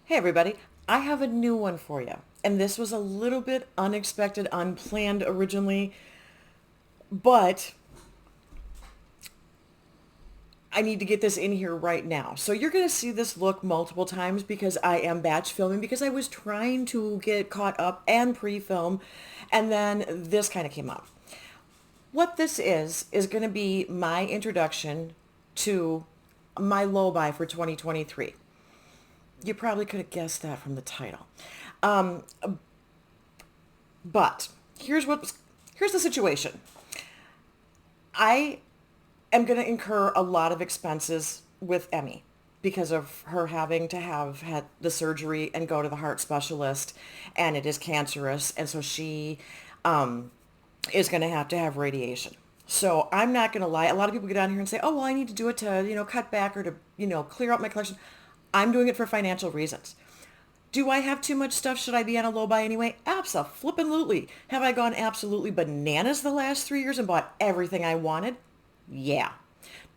Hey everybody, I have a new one for you. And this was a little bit unexpected, unplanned originally, but I need to get this in here right now. So you're going to see this look multiple times because I am batch filming because I was trying to get caught up and pre-film, and then this kind of came up. What this is going to be my introduction to my low buy for 2023. You probably could have guessed that from the title. Um, but here's the situation. I am going to incur a lot of expenses with Emmy because of her having to have had the surgery and go to the heart specialist, and it is cancerous, and so she is going to have radiation. So I'm not going to lie. A lot of people get down here and say, "Oh, well, I need to do it to, cut back or to, clear out my collection." I'm doing it for financial reasons. Do I have too much stuff? Should I be on a low buy anyway? Absolutely. Have I gone absolutely bananas the last 3 years and bought everything I wanted? Yeah.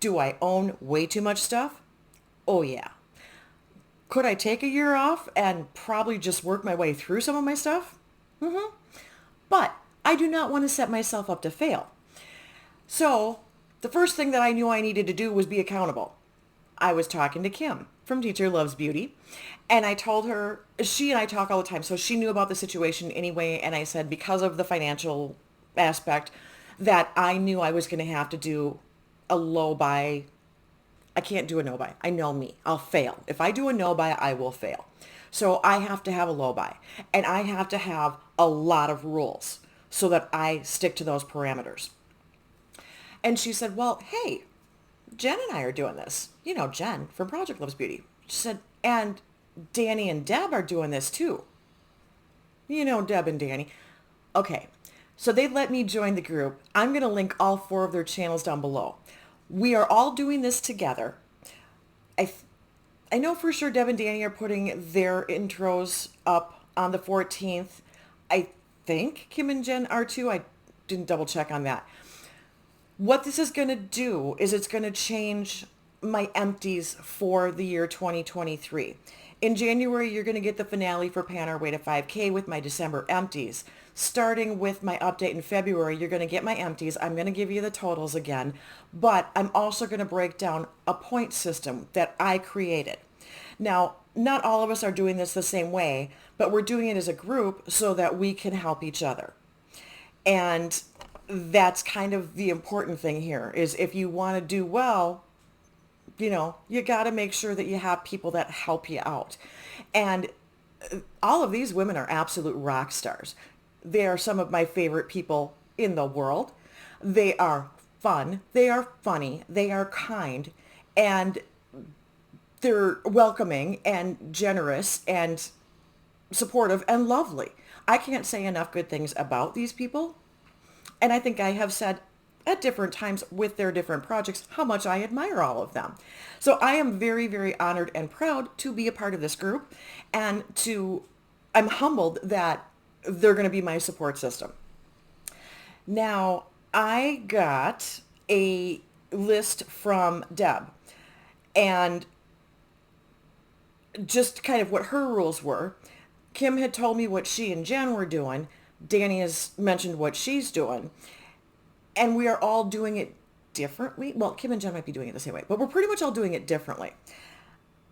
Do I own way too much stuff? Oh yeah. Could I take a year off and probably just work my way through some of my stuff? But I do not want to set myself up to fail. So the first thing that I knew I needed to do was be accountable. I was talking to Kim from Teacher Loves Beauty, and I told her, she and I talk all the time, so she knew about the situation anyway, and I said because of the financial aspect that I knew I was going to have to do a low buy. I can't do a no buy. I know me. I'll fail. If I do a no buy, I will fail. So I have to have a low buy, and I have to have a lot of rules so that I stick to those parameters. And she said, well, hey, Jen and I are doing this. You know, Jen from Project Loves Beauty. She said, and Danny and Deb are doing this too. You know, Deb and Danny. Okay. So they let me join the group. I'm going to link all four of their channels down below. We are all doing this together. I, I know for sure Deb and Danny are putting their intros up on the 14th. I think Kim and Jen are too. I didn't double check on that. What this is going to do is it's going to change my empties for the year 2023. In January, you're going to get the finale for Pan Our Way to 5K with my December empties. Starting with my update in February, you're going to get my empties. I'm going to give you the totals again, but I'm also going to break down a point system that I created. Now, not all of us are doing this the same way, but we're doing it as a group so that we can help each other. And that's kind of the important thing here is if you want to do well, you got to make sure that you have people that help you out. And all of these women are absolute rock stars. They are some of my favorite people in the world. They are fun. They are funny. They are kind. And they're welcoming and generous and supportive and lovely. I can't say enough good things about these people. And I think I have said at different times with their different projects how much I admire all of them. So I am very, very honored and proud to be a part of this group and I'm humbled that they're going to be my support system. Now, I got a list from Deb and just kind of what her rules were. Kim had told me what she and Jen were doing. Danny has mentioned what she's doing. And we are all doing it differently. Well, Kim and Jen might be doing it the same way, but we're pretty much all doing it differently.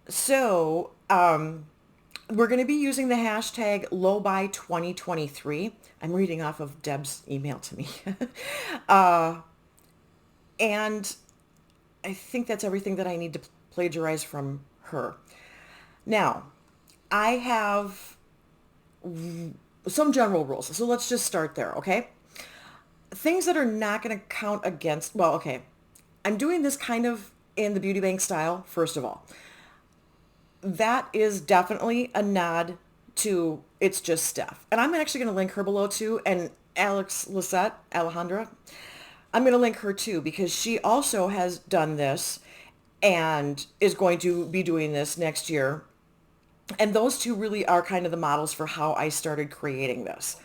So we're going to be using the hashtag lowbuy2023. I'm reading off of Deb's email to me. And I think that's everything that I need to plagiarize from her. Now, I have some general rules. So let's just start there, okay? Things that are not going to count against, well, okay. I'm doing this kind of in the beauty bank style, first of all. That is definitely a nod to It's Just Steph. And I'm actually going to link her below too. And Alex Lisette, Alejandra, I'm going to link her too because she also has done this and is going to be doing this next year. And those two really are kind of the models for how I started creating this.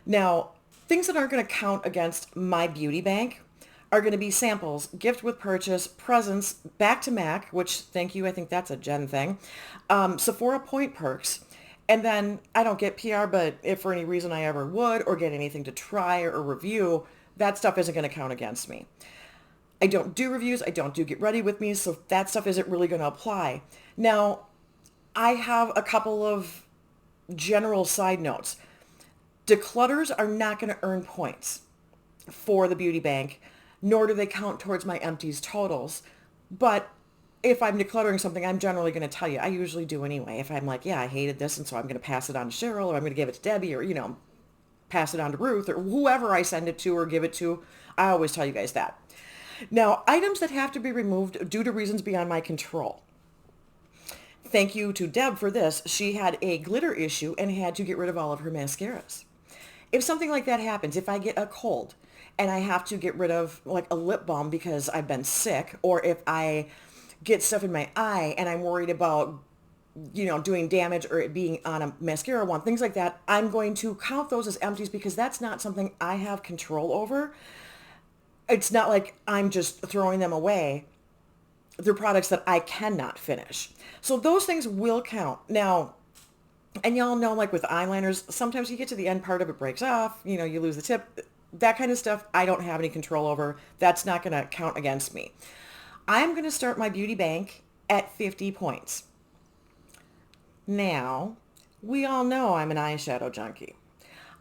Now, things that aren't going to count against my beauty bank are going to be samples, gift with purchase, presents, back to Mac, which thank you, I think that's a Jen thing, Sephora point perks. And then I don't get PR, but if for any reason I ever would or get anything to try or review, that stuff isn't going to count against me. I don't do reviews. I don't do get ready with me. So that stuff isn't really going to apply. Now, I have a couple of general side notes. Declutters are not going to earn points for the beauty bank, nor do they count towards my empties totals. But if I'm decluttering something, I'm generally going to tell you. I usually do anyway. If I'm like, yeah, I hated this, and so I'm going to pass it on to Cheryl, or I'm going to give it to Debbie, or, pass it on to Ruth, or whoever I send it to or give it to, I always tell you guys that. Now, items that have to be removed due to reasons beyond my control. Thank you to Deb for this. She had a glitter issue and had to get rid of all of her mascaras. If something like that happens, if I get a cold and I have to get rid of like a lip balm because I've been sick, or if I get stuff in my eye and I'm worried about, doing damage or it being on a mascara wand, things like that, I'm going to count those as empties because that's not something I have control over. It's not like I'm just throwing them away. They're products that I cannot finish. So those things will count. Now, and y'all know, like with eyeliners, sometimes you get to the end part of it breaks off, you lose the tip. That kind of stuff, I don't have any control over. That's not going to count against me. I'm going to start my beauty bank at 50 points. Now, we all know I'm an eyeshadow junkie.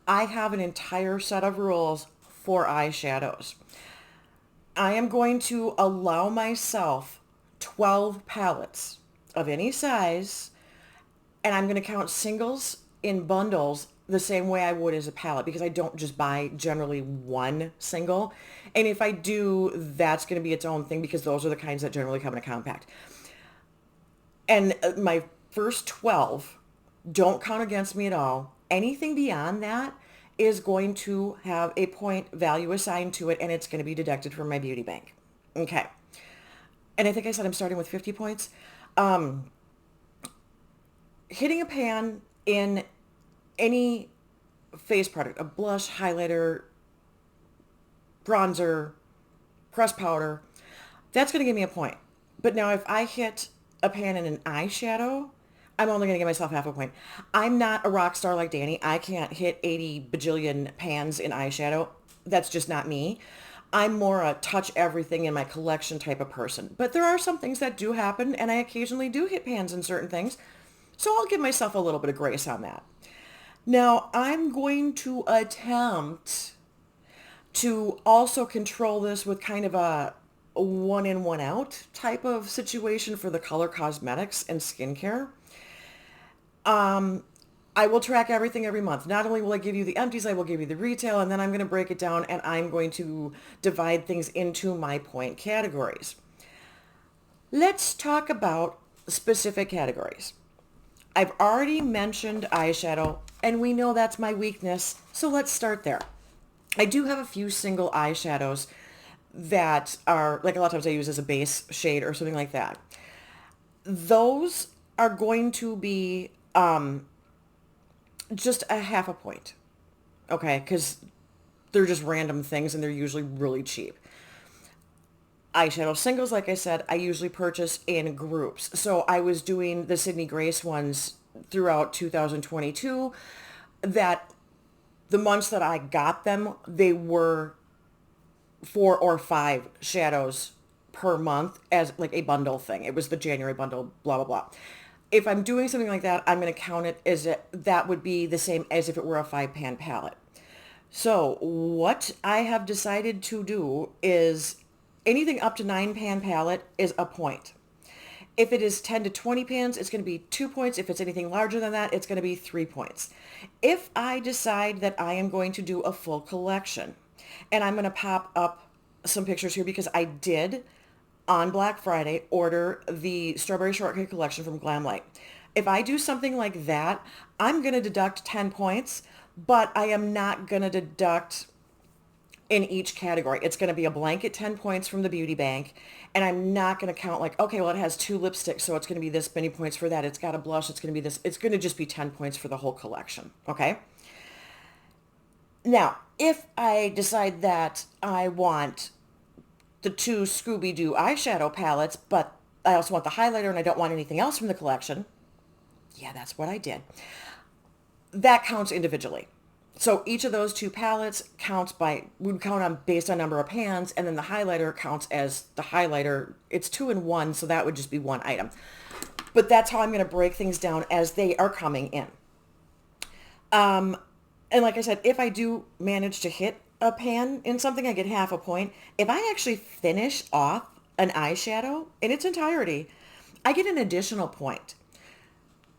I have an entire set of rules for eyeshadows. I am going to allow myself 12 palettes of any size, and I'm going to count singles in bundles the same way I would as a palette, because I don't just buy generally one single. And if I do, that's going to be its own thing, because those are the kinds that generally come in a compact. And my first 12 don't count against me at all. Anything beyond that is going to have a point value assigned to it, and it's going to be deducted from my beauty bank. Okay. And I think I said I'm starting with 50 points. Hitting a pan in any face product, a blush, highlighter, bronzer, pressed powder, that's going to give me a point. But now if I hit a pan in an eyeshadow, I'm only going to give myself half a point. I'm not a rock star like Danny. I can't hit 80 bajillion pans in eyeshadow. That's just not me. I'm more a touch everything in my collection type of person. But there are some things that do happen, and I occasionally do hit pans in certain things. So I'll give myself a little bit of grace on that. Now, I'm going to attempt to also control this with kind of a one in, one out type of situation for the color cosmetics and skincare. I will track everything every month. Not only will I give you the empties, I will give you the retail, and then I'm going to break it down, and I'm going to divide things into my point categories. Let's talk about specific categories. I've already mentioned eyeshadow, and we know that's my weakness, so let's start there. I do have a few single eyeshadows that are, like a lot of times I use as a base shade or something like that. Those are going to be just a half a point, okay? Because they're just random things, and they're usually really cheap. Eyeshadow singles, like I said, I usually purchase in groups. So I was doing the Sydney Grace ones throughout 2022, that the months that I got them, they were 4 or 5 shadows per month as like a bundle thing. It was the January bundle, blah, blah, blah. If I'm doing something like that, I'm going to count it as that would be the same as if it were a 5-pan palette. So what I have decided to do is anything up to 9-pan palette is a point. If it is 10 to 20 pans, it's going to be 2 points. If it's anything larger than that, it's going to be 3 points. If I decide that I am going to do a full collection, and I'm going to pop up some pictures here because I did on Black Friday order the Strawberry Shortcake collection from Glamlight. If I do something like that, I'm going to deduct 10 points, but I am not going to deduct in each category. It's going to be a blanket 10 points from the beauty bank, and I'm not going to count like, okay, well, it has 2 lipsticks, so it's going to be this many points for that. It's got a blush, it's going to be this. It's going to just be 10 points for the whole collection, okay? Now, if I decide that I want the two Scooby-Doo eyeshadow palettes, but I also want the highlighter and I don't want anything else from the collection. Yeah, that's what I did. That counts individually. So each of those two palettes counts by, we would count on based on number of pans, and then the highlighter counts as the highlighter. It's 2 in 1, so that would just be one item. But that's how I'm going to break things down as they are coming in. And like I said, if I do manage to hit a pan in something, I get half a point. If I actually finish off an eyeshadow in its entirety, I get an additional point.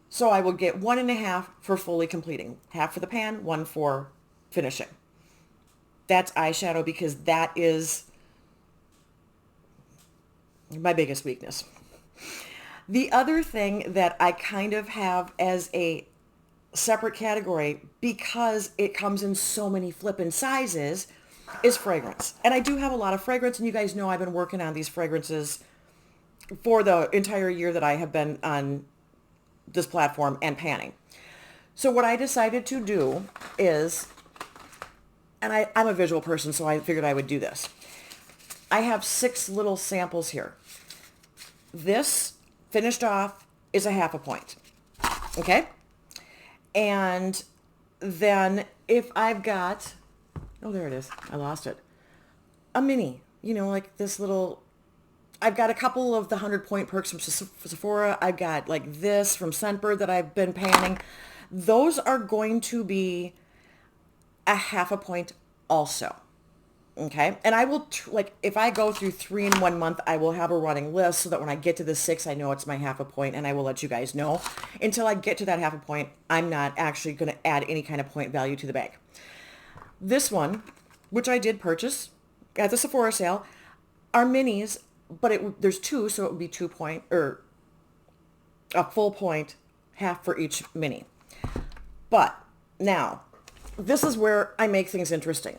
So I will get 1.5 for fully completing. Half for the pan, 1 for finishing. That's eyeshadow because that is my biggest weakness. The other thing that I kind of have as a separate category, because it comes in so many flippin' sizes, is fragrance. And I do have a lot of fragrance, and you guys know I've been working on these fragrances for the entire year that I have been on this platform and panning. So what I decided to do is, and I'm a visual person, so I figured I would do this. I have 6 little samples here. This finished off is a half a point. Okay? And then if I've got, oh, there it is. I lost it. A mini, like this little, I've got a couple of the 100-point perks from Sephora. I've got like this from Scentbird that I've been panning. Those are going to be a half a point also. Okay. And I will, if I go through 3 in 1 month, I will have a running list so that when I get to the 6, I know it's my half a point, and I will let you guys know. Until I get to that half a point, I'm not actually going to add any kind of point value to the bag. This one, which I did purchase at the Sephora sale, are minis, but there's 2, so it would be 2 point, or a full point, half for each mini. But now, this is where I make things interesting.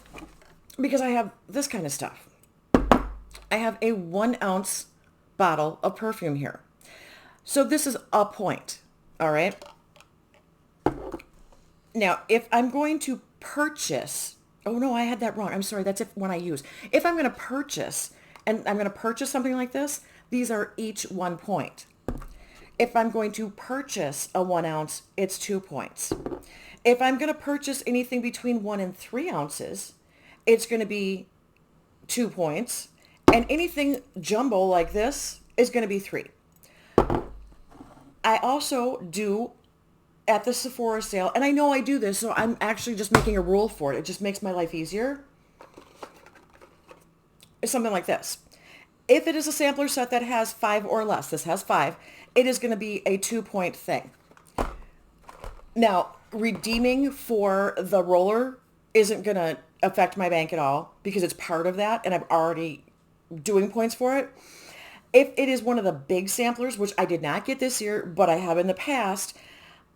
Because I have this kind of stuff. I have a 1 ounce bottle of perfume here. So this is a point, all right? Now, if I'm going to purchase, oh no, I had that wrong. I'm sorry, that's one I use. If I'm going to purchase, and I'm going to purchase something like this, these are each 1 point. If I'm going to purchase a 1 ounce, it's 2 points. If I'm going to purchase anything between 1 and 3 ounces, it's going to be 2 points. And anything jumbo like this is going to be 3. I also do at the Sephora sale, and I know I do this, so I'm actually just making a rule for it. It just makes my life easier. It's something like this. If it is a sampler set that has 5 or less, this has 5, it is going to be a 2-point thing. Now, redeeming for the roller isn't going to affect my bank at all because it's part of that and I'm already doing points for it. If it is one of the big samplers, which I did not get this year, but I have in the past,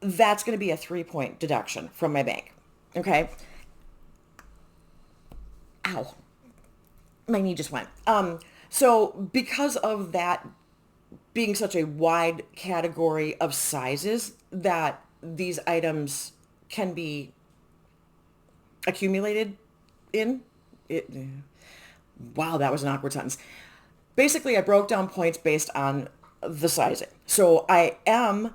that's going to be a 3-point deduction from my bank. Okay. Ow. My knee just went. So because of that being such a wide category of sizes that these items can be accumulated in it. Wow, that was an awkward sentence. Basically, I broke down points based on the sizing. So I am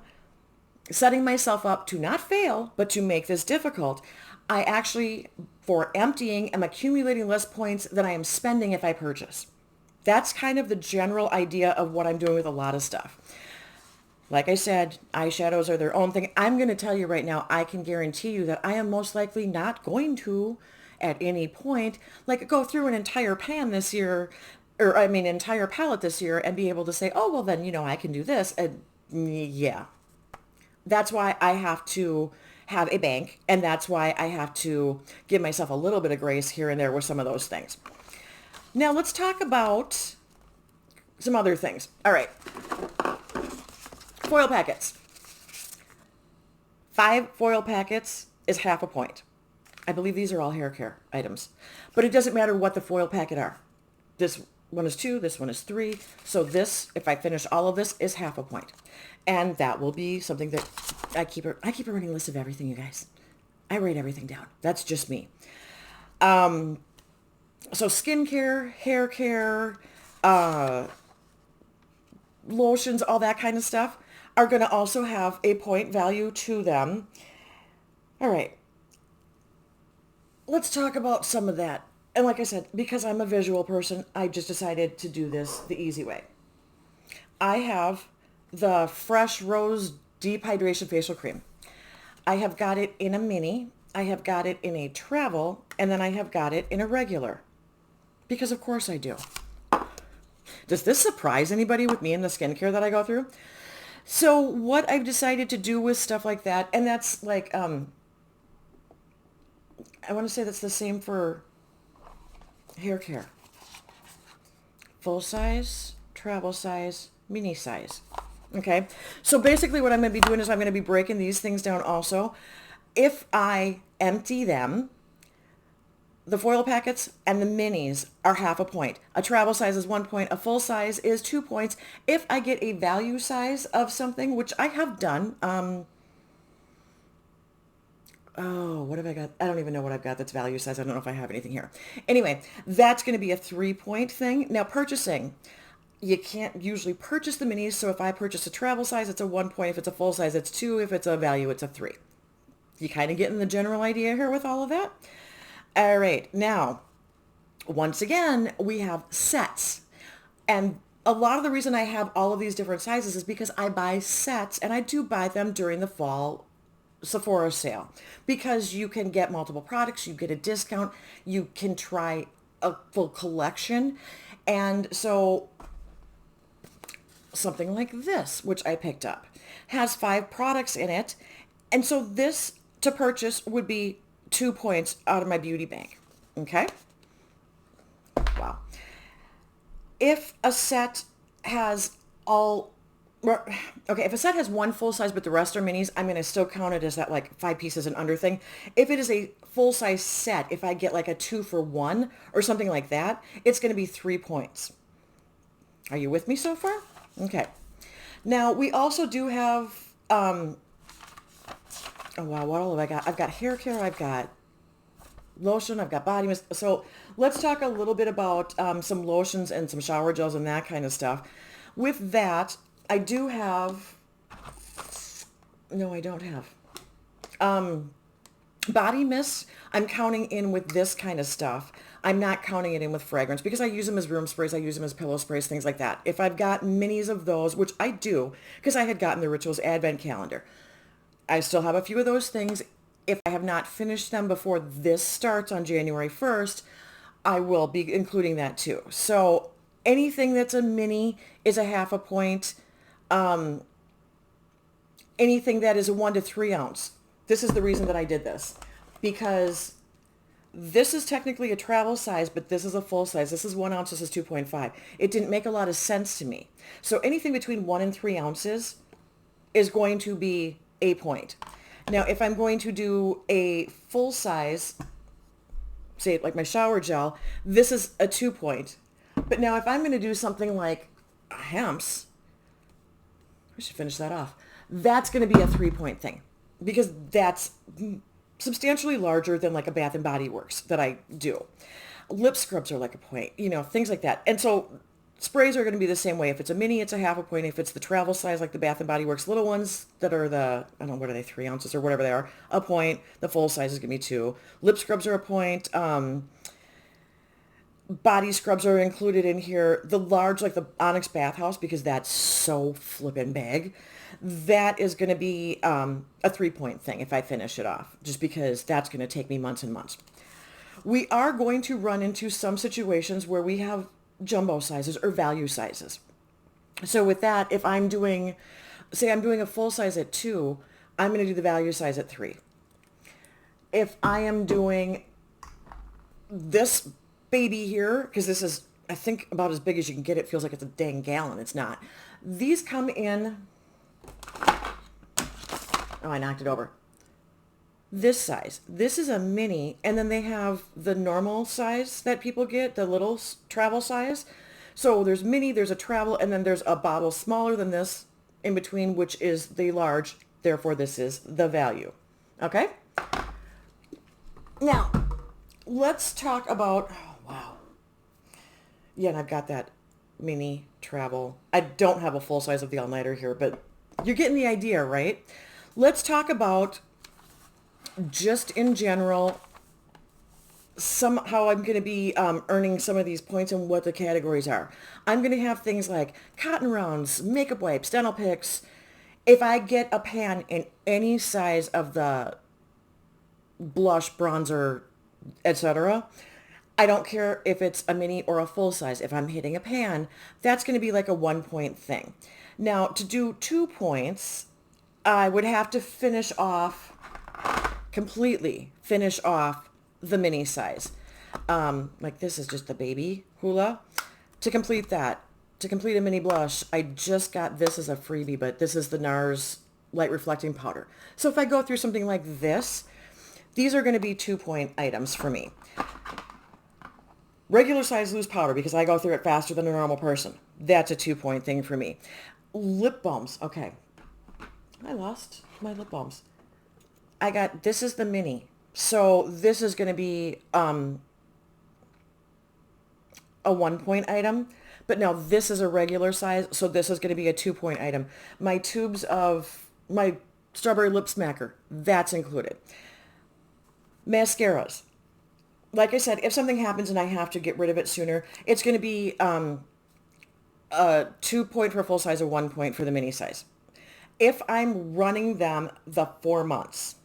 setting myself up to not fail, but to make this difficult. I actually, for emptying, am accumulating less points than I am spending if I purchase. That's kind of the general idea of what I'm doing with a lot of stuff. Like I said, eyeshadows are their own thing. I'm going to tell you right now, I can guarantee you that I am most likely not going to, at any point, go through an entire pan this year, entire palette this year and be able to say, oh, well then, I can do this. And yeah, that's why I have to have a bank. And that's why I have to give myself a little bit of grace here and there with some of those things. Now let's talk about some other things. All right. Foil packets. 5 foil packets is half a point. I believe these are all hair care items. But it doesn't matter what the foil packet are. This one is 2, this one is 3. So this, if I finish all of this, is half a point. And that will be something that I keep a running list of everything, you guys. I write everything down. That's just me. So skincare, hair care, lotions, all that kind of stuff are going to also have a point value to them. All right, let's talk about some of that. And like I said, because I'm a visual person, I just decided to do this the easy way. I have the Fresh Rose Deep Hydration Facial Cream. I have got it in a mini, I have got it in a travel, and then I have got it in a regular. Because of course I do. Does this surprise anybody with me and the skincare that I go through? So what I've decided to do with stuff like that, and that's like, I want to say that's the same for hair care. Full size, travel size, mini size. Okay, so basically what I'm going to be doing is I'm going to be breaking these things down also. If I empty them, the foil packets and the minis are half a point. A travel size is 1 point. A full size is 2 points. If I get a value size of something, which I have done, oh, what have I got? I don't even know what I've got that's value size. I don't know if I have anything here. Anyway, that's going to be a 3-point thing. Now purchasing, you can't usually purchase the minis. So if I purchase a travel size, it's a 1 point. If it's a full size, it's 2. If it's a value, it's a 3. You kind of getting the general idea here with all of that? All right. Now, once again, we have sets. And a lot of the reason I have all of these different sizes is because I buy sets, and I do buy them during the fall Sephora sale, because you can get multiple products, you get a discount, you can try a full collection. And so something like this, which I picked up, has 5 products in it. And so this to purchase would be 2 points out of my beauty bank. Okay? Wow. If a set has if a set has 1 full size but the rest are minis, I'm going to still count it as that like 5 pieces and under thing. If it is a full size set, if I get like a 2 for 1 or something like that, it's going to be 3 points. Are you with me so far? Okay. Now we also do have, oh wow, what all have I got? I've got hair care, I've got lotion, I've got body mist. So let's talk a little bit about some lotions and some shower gels and that kind of stuff. With that, I do have, no, I don't have. Body mist, I'm counting in with this kind of stuff. I'm not counting it in with fragrance because I use them as room sprays, I use them as pillow sprays, things like that. If I've got minis of those, which I do, because I had gotten the Rituals Advent Calendar, I still have a few of those things. If I have not finished them before this starts on January 1st, I will be including that too. So anything that's a mini is a half a point. Anything that is a 1 to 3 ounce. This is the reason that I did this, because this is technically a travel size, but this is a full size. This is 1 ounce. This is 2.5. It didn't make a lot of sense to me. So anything between 1 and 3 ounces is going to be a point. Now, if I'm going to do a full size, say like my shower gel, this is a 2 point. But now if I'm going to do something like hemps, I should finish that off. That's going to be a 3-point thing, because that's substantially larger than like a Bath and Body Works that I do. Lip scrubs are like a point, things like that. And so sprays are going to be the same way. If it's a mini, it's a half a point. If it's the travel size, like the Bath and Body Works little ones that are I don't know, what are they, 3 ounces or whatever they are, a point. The full size is going to be 2. Lip scrubs are a point. Body scrubs are included in here. The large, like the Onyx Bathhouse, because that's so flippin' big, that is going to be a 3-point thing if I finish it off, just because that's going to take me months and months. We are going to run into some situations where we have jumbo sizes or value sizes. So with that, if I'm doing, say I'm doing a full size at 2, I'm going to do the value size at 3. If I am doing this baby here, because this is, I think, about as big as you can get, it feels like it's a dang gallon. It's not. These come in, oh, I knocked it over. This size. This is a mini, and then they have the normal size that people get, the little travel size. So there's mini, there's a travel, and then there's a bottle smaller than this in between, which is the large. Therefore, this is the value. Okay? Now, let's talk about, oh, wow. Yeah, and I've got that mini travel. I don't have a full size of the all-nighter here, but you're getting the idea, right? Let's talk about just in general somehow I'm going to be earning some of these points and what the categories are. I'm going to have things like cotton rounds, makeup wipes, dental picks. If I get a pan in any size of the blush, bronzer, etc., I don't care if it's a mini or a full size. If I'm hitting a pan, that's going to be like a 1 point thing. Now, to do 2 points, I would have to completely finish off the mini size. Like this is just the baby hula. To complete that, to complete a mini blush, I just got this as a freebie, but this is the NARS light reflecting powder. So if I go through something like this, these are going to be 2 point items for me. Regular size loose powder, because I go through it faster than a normal person. That's a 2 point thing for me. Lip balms. Okay. I lost my lip balms. This is the mini. So this is going to be a 1 point item. But now this is a regular size. So this is going to be a 2 point item. My tubes of my strawberry lip smacker, that's included. Mascaras. Like I said, if something happens and I have to get rid of it sooner, it's going to be a 2 point for full size, a 1 point for the mini size. If I'm running them the 4 months,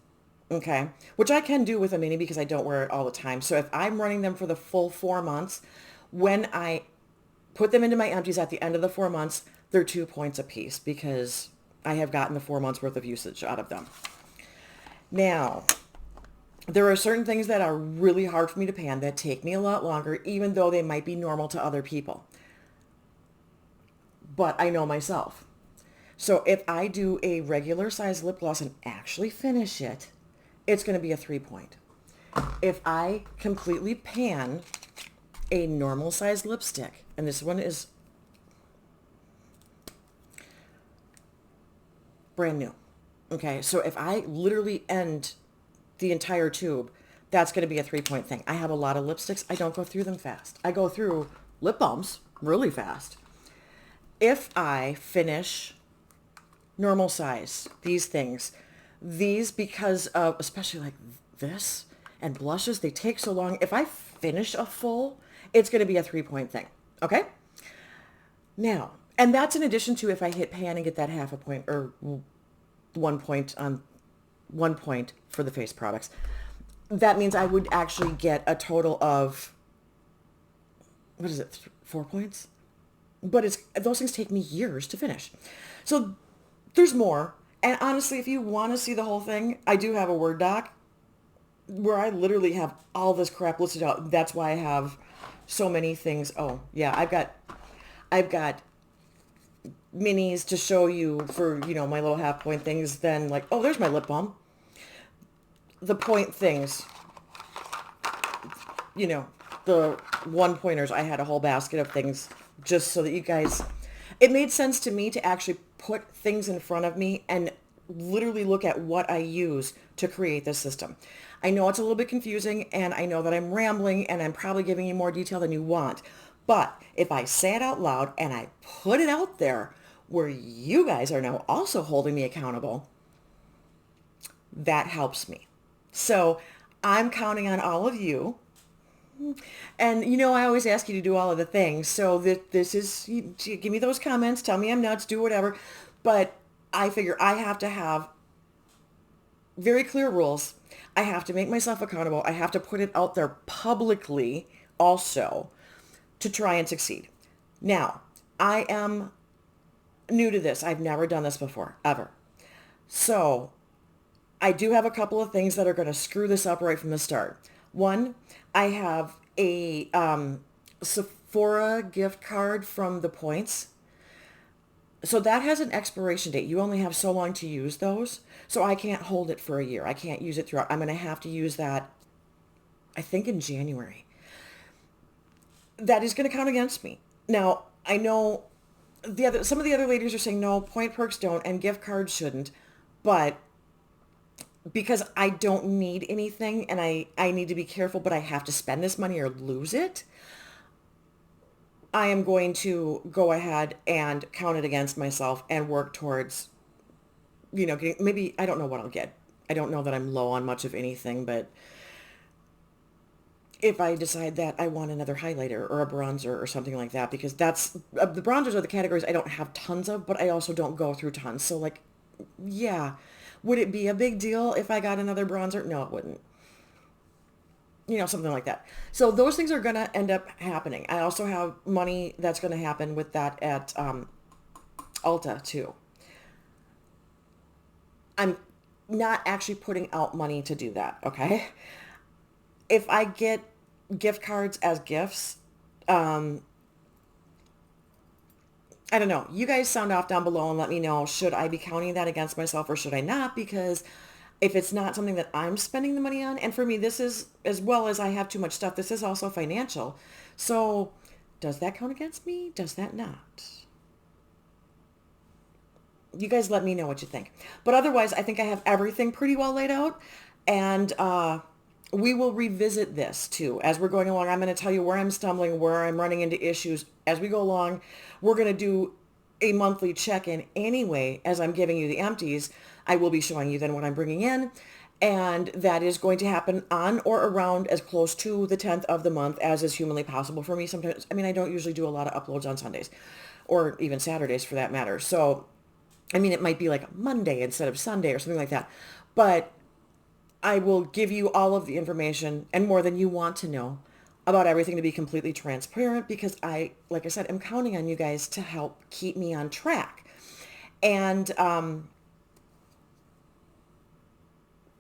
okay, which I can do with a mini because I don't wear it all the time. So if I'm running them for the full 4 months, when I put them into my empties at the end of the 4 months, they're 2 points a piece because I have gotten the 4 months worth of usage out of them. Now, there are certain things that are really hard for me to pan that take me a lot longer, even though they might be normal to other people. But I know myself. So if I do a regular size lip gloss and actually finish it, it's going to be a 3 point. If I completely pan a normal size lipstick, and this one is brand new. Okay, so if I literally end the entire tube, that's going to be a 3 point thing. I have a lot of lipsticks. I don't go through them fast. I go through lip balms really fast. If I finish normal size, these because of, especially like this and blushes, they take so long. If I finish a full, it's going to be a 3 point thing. Okay? Now, and that's in addition to if I hit pan and get that half a point or 1 point on 1 point for the face products. That means I would actually get a total of, what is it, 4 points? But those things take me years to finish. So there's more. And honestly, if you want to see the whole thing, I do have a Word doc where I literally have all this crap listed out. That's why I have so many things. Oh, yeah, I've got minis to show you for, my little half point things. Then like, oh, there's my lip balm. The point things, the 1 pointers, I had a whole basket of things just so that you guys, it made sense to me to actually put things in front of me and literally look at what I use to create this system. I know it's a little bit confusing and I know that I'm rambling and I'm probably giving you more detail than you want. But if I say it out loud and I put it out there where you guys are now also holding me accountable, that helps me. So I'm counting on all of you. And I always ask you to do all of the things. So this is, give me those comments, tell me I'm nuts, do whatever. But I figure I have to have very clear rules. I have to make myself accountable. I have to put it out there publicly also to try and succeed. Now, I am new to this. I've never done this before, ever. So I do have a couple of things that are going to screw this up right from the start. One, I have a Sephora gift card from the points. So that has an expiration date. You only have so long to use those. So I can't hold it for a year. I can't use it throughout. I'm going to have to use that, I think, in January. That is going to count against me. Now, I know some of the other ladies are saying, no, point perks don't and gift cards shouldn't. But because I don't need anything and I need to be careful, but I have to spend this money or lose it, I am going to go ahead and count it against myself and work towards, getting, maybe, I don't know what I'll get. I don't know that I'm low on much of anything, but if I decide that I want another highlighter or a bronzer or something like that, because the bronzers are the categories I don't have tons of, but I also don't go through tons. So like, yeah, would it be a big deal if I got another bronzer? No, it wouldn't. Something like that. So those things are going to end up happening. I also have money that's going to happen with that at Ulta too. I'm not actually putting out money to do that, okay? If I get gift cards as gifts, I don't know. You guys sound off down below and let me know, should I be counting that against myself or should I not? Because if it's not something that I'm spending the money on, and for me, this is, as well as I have too much stuff, this is also financial. So does that count against me? Does that not? You guys let me know what you think. But otherwise, I think I have everything pretty well laid out. And we will revisit this too. As we're going along, I'm going to tell you where I'm stumbling, where I'm running into issues. As we go along, we're going to do a monthly check-in anyway. As I'm giving you the empties, I will be showing you then what I'm bringing in. And that is going to happen on or around as close to the 10th of the month as is humanly possible for me. Sometimes, I mean, I don't usually do a lot of uploads on Sundays or even Saturdays for that matter. So, I mean, it might be like Monday instead of Sunday or something like that. But I will give you all of the information and more than you want to know about everything to be completely transparent because I, like I said, am counting on you guys to help keep me on track. And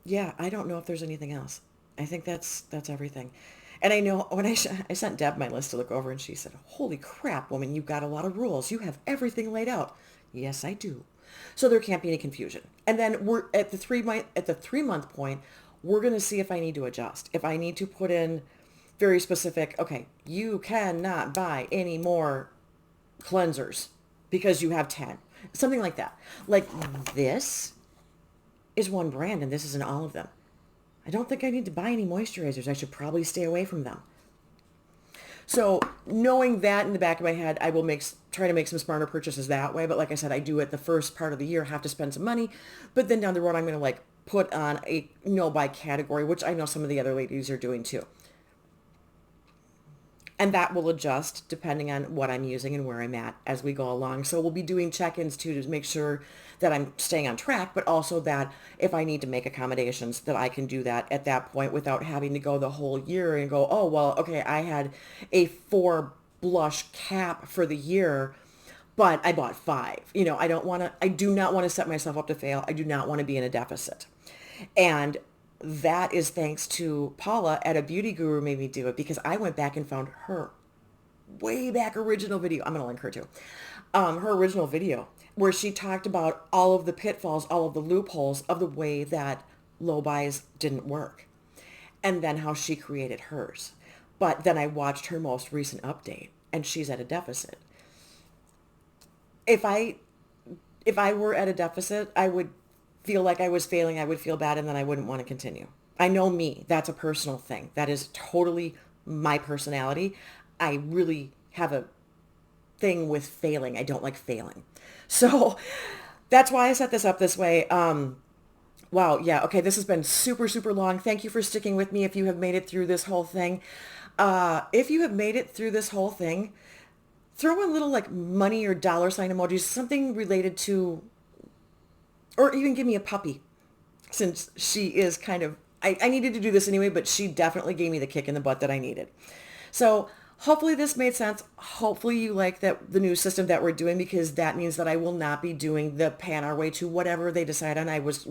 yeah, I don't know if there's anything else. I think that's everything. And I know when I sent Deb my list to look over and she said, "Holy crap, woman, you've got a lot of rules. You have everything laid out." Yes, I do. So there can't be any confusion. And then we're at the 3 month point, we're going to see if I need to adjust. If I need to put in very specific, okay, you cannot buy any more cleansers because you have 10. Something like that. Like this is one brand and this isn't all of them. I don't think I need to buy any moisturizers. I should probably stay away from them. So knowing that in the back of my head, I will try to make some smarter purchases that way. But like I said, I do it the first part of the year, have to spend some money. But then down the road, I'm going to like put on a no buy category, which I know some of the other ladies are doing too. And that will adjust depending on what I'm using and where I'm at as we go along. So we'll be doing check-ins too to make sure that I'm staying on track, but also that if I need to make accommodations, that I can do that at that point without having to go the whole year and go, oh, well, okay, I had a 4 blush cap for the year, but I bought 5. I do not want to set myself up to fail. I do not want to be in a deficit. And that is thanks to Paula at A Beauty Guru made me do it because I went back and found her way back original video. I'm going to link her too. Her original video where she talked about all of the pitfalls, all of the loopholes of the way that low buys didn't work and then how she created hers. But then I watched her most recent update and she's at a deficit. If I were at a deficit, I would feel like I was failing, I would feel bad, and then I wouldn't want to continue. I know me. That's a personal thing. That is totally my personality. I really have a thing with failing. I don't like failing. So that's why I set this up this way. Wow. Yeah. Okay. This has been super, super long. Thank you for sticking with me if you have made it through this whole thing. If you have made it through this whole thing, throw in little like money or dollar sign emojis, something related to, or even give me a puppy, since she is kind of, I needed to do this anyway, but she definitely gave me the kick in the butt that I needed. So hopefully this made sense. Hopefully you like the new system that we're doing, because that means that I will not be doing the pan our way to whatever they decide on. I was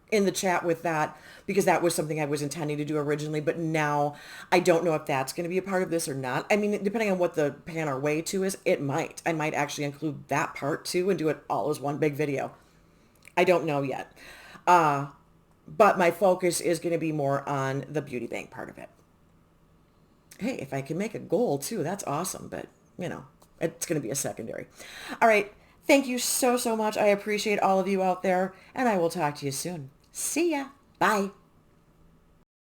in the chat with that because that was something I was intending to do originally, but now I don't know if that's going to be a part of this or not. I mean, depending on what the pan our way to is, I might actually include that part too and do it all as one big video. I don't know yet. But my focus is going to be more on the beauty bank part of it. Hey, if I can make a goal too, that's awesome. But, it's going to be a secondary. All right. Thank you so, so much. I appreciate all of you out there, and I will talk to you soon. See ya. Bye.